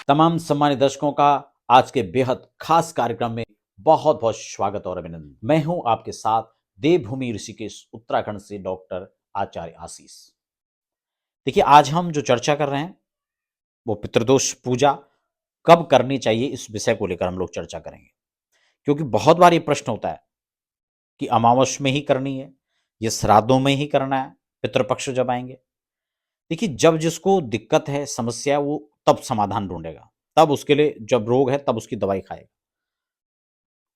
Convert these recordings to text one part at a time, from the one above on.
तमाम सम्मानित दर्शकों का आज के बेहद खास कार्यक्रम में बहुत बहुत स्वागत और अभिनंदन। मैं हूं आपके साथ देवभूमि ऋषिकेश उत्तराखंड से डॉक्टर आचार्य आशीष। देखिए, आज हम जो चर्चा कर रहे हैं वो पितृदोष पूजा कब करनी चाहिए, इस विषय को लेकर हम लोग चर्चा करेंगे। क्योंकि बहुत बार ये प्रश्न होता है कि अमावस में ही करनी है, ये श्राद्धों में ही करना है, पितृपक्ष जब आएंगे। देखिए, जब जिसको दिक्कत है, समस्या है, वो तब समाधान ढूंढेगा, तब उसके लिए जब रोग है तब उसकी दवाई खाएगा।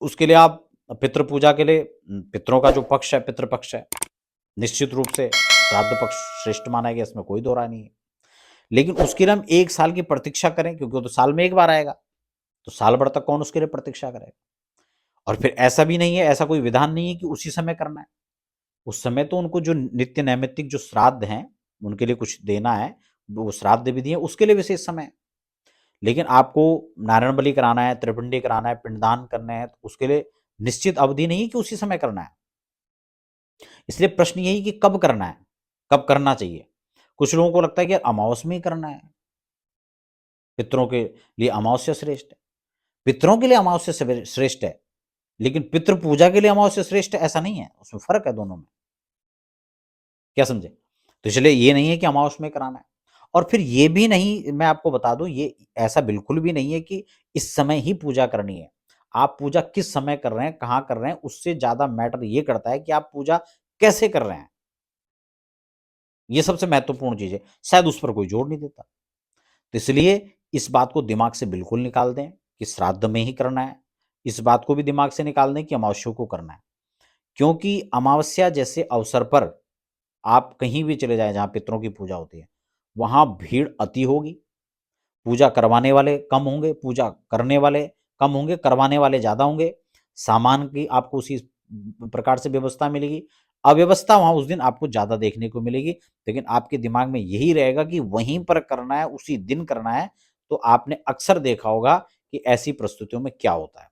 उसके लिए आप पितृ पूजा के लिए पितरों का जो पक्ष है, पितृपक्ष है, निश्चित रूप से श्राद्ध पक्ष श्रेष्ठ माना गया, इसमें कोई दो राय नहीं है। लेकिन उसके लिए हम 1 साल की प्रतीक्षा करें, क्योंकि वो तो साल में एक बार आएगा, तो साल भर तक कौन उसके लिए प्रतीक्षा करेगा। और फिर ऐसा भी नहीं है, ऐसा कोई विधान नहीं है कि उसी समय करना है। उस समय तो उनको जो नित्य नैमित्तिक जो श्राद्ध हैं, उनके लिए कुछ देना है, वो श्राद्ध विधि है, उसके लिए विशेष समय है। लेकिन आपको नारायण बलि कराना है, त्रिपिंडी कराना है, पिंडदान करने हैं, तो उसके लिए निश्चित अवधि नहीं कि उसी समय करना है। इसलिए प्रश्न यही कि कब करना है, कब करना चाहिए। कुछ लोगों को लगता है कि यार अमावस में ही करना है, पितरों के लिए अमावस्या श्रेष्ठ है। पितरों के लिए अमावस्या श्रेष्ठ है, लेकिन पितृ पूजा के लिए अमावस्या श्रेष्ठ है ऐसा नहीं है, उसमें फर्क है दोनों में। क्या समझे? तो इसलिए ये नहीं है कि अमावस में कराना है। और फिर ये भी नहीं, मैं आपको बता दूं, ये ऐसा बिल्कुल भी नहीं है कि इस समय ही पूजा करनी है। आप पूजा किस समय कर रहे हैं, कहां कर रहे हैं, उससे ज्यादा मैटर ये करता है कि आप पूजा कैसे कर रहे हैं। ये सबसे महत्वपूर्ण चीज है, शायद उस पर कोई जोर नहीं देता। तो इसलिए इस बात को दिमाग से बिल्कुल निकाल दें कि श्राद्ध में ही करना है। इस बात को भी दिमाग से निकाल दें कि अमावस्या को करना है। क्योंकि अमावस्या जैसे अवसर पर आप कहीं भी चले जाएं जहां पितरों की पूजा होती है, वहां भीड़ अति होगी। पूजा करवाने वाले कम होंगे, पूजा करने वाले कम होंगे, करवाने वाले ज्यादा होंगे। सामान की आपको उसी प्रकार से व्यवस्था मिलेगी। अव्यवस्था वहां उस दिन आपको ज्यादा देखने को मिलेगी। लेकिन आपके दिमाग में यही रहेगा कि वहीं पर करना है, उसी दिन करना है। तो आपने अक्सर देखा होगा कि ऐसी परिस्थितियों में क्या होता है।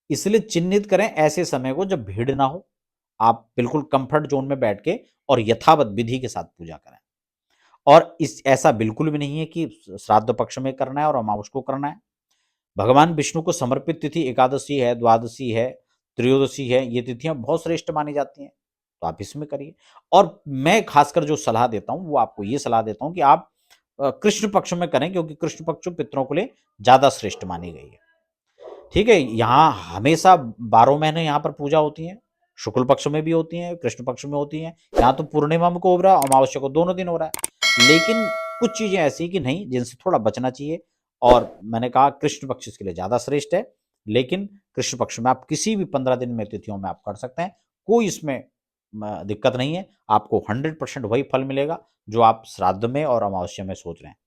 इसलिए चिन्हित करें ऐसे समय को जब भीड़ ना हो, आप बिल्कुल कंफर्ट जोन में बैठ के और यथावत विधि के साथ पूजा करें। और इस ऐसा बिल्कुल भी नहीं है कि श्राद्ध पक्ष में करना है और अमावस को करना है। भगवान विष्णु को समर्पित तिथि एकादशी है, द्वादशी है, त्रयोदशी है, ये तिथियां बहुत श्रेष्ठ मानी जाती हैं, तो आप इसमें करिए। और मैं खासकर जो सलाह देता हूं वो आपको ये सलाह देता हूं कि आप कृष्ण पक्ष में करें, क्योंकि कृष्ण पक्ष पितरों के लिए ज्यादा श्रेष्ठ मानी गई है। ठीक है, यहाँ हमेशा 12 महीने यहाँ पर पूजा होती है। शुक्ल पक्ष में भी होती है, कृष्ण पक्ष में होती है। यहाँ तो पूर्णिमा को हो रहा है, अमावस्या को दोनों दिन हो रहा है। लेकिन कुछ चीजें ऐसी कि नहीं, जिनसे थोड़ा बचना चाहिए। और मैंने कहा कृष्ण पक्ष इसके लिए ज्यादा श्रेष्ठ है। लेकिन कृष्ण पक्ष में आप किसी भी 15 दिन में तिथियों में आप कर सकते हैं, कोई इसमें दिक्कत नहीं है। आपको 100% वही फल मिलेगा जो आप श्राद्ध में और अमावस्या में सोच रहे हैं।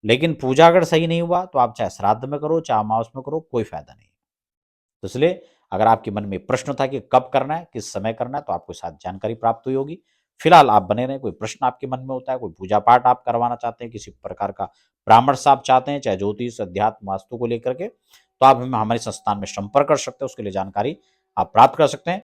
लेकिन पूजा अगर सही नहीं हुआ तो आप चाहे श्राद्ध में करो, चाहे अमावस में करो, कोई फायदा नहीं। तो इसलिए अगर आपके मन में प्रश्न था कि कब करना है, किस समय करना है, तो आपको साथ जानकारी प्राप्त हुई होगी। फिलहाल आप बने रहें। कोई प्रश्न आपके मन में होता है, कोई पूजा पाठ आप करवाना चाहते हैं, किसी प्रकार का परामर्श आप चाहते हैं, चाहे ज्योतिष, अध्यात्म, वास्तु को लेकर के, तो आप हमें हमारे संस्थान में संपर्क कर सकते हैं। उसके लिए जानकारी आप प्राप्त कर सकते हैं।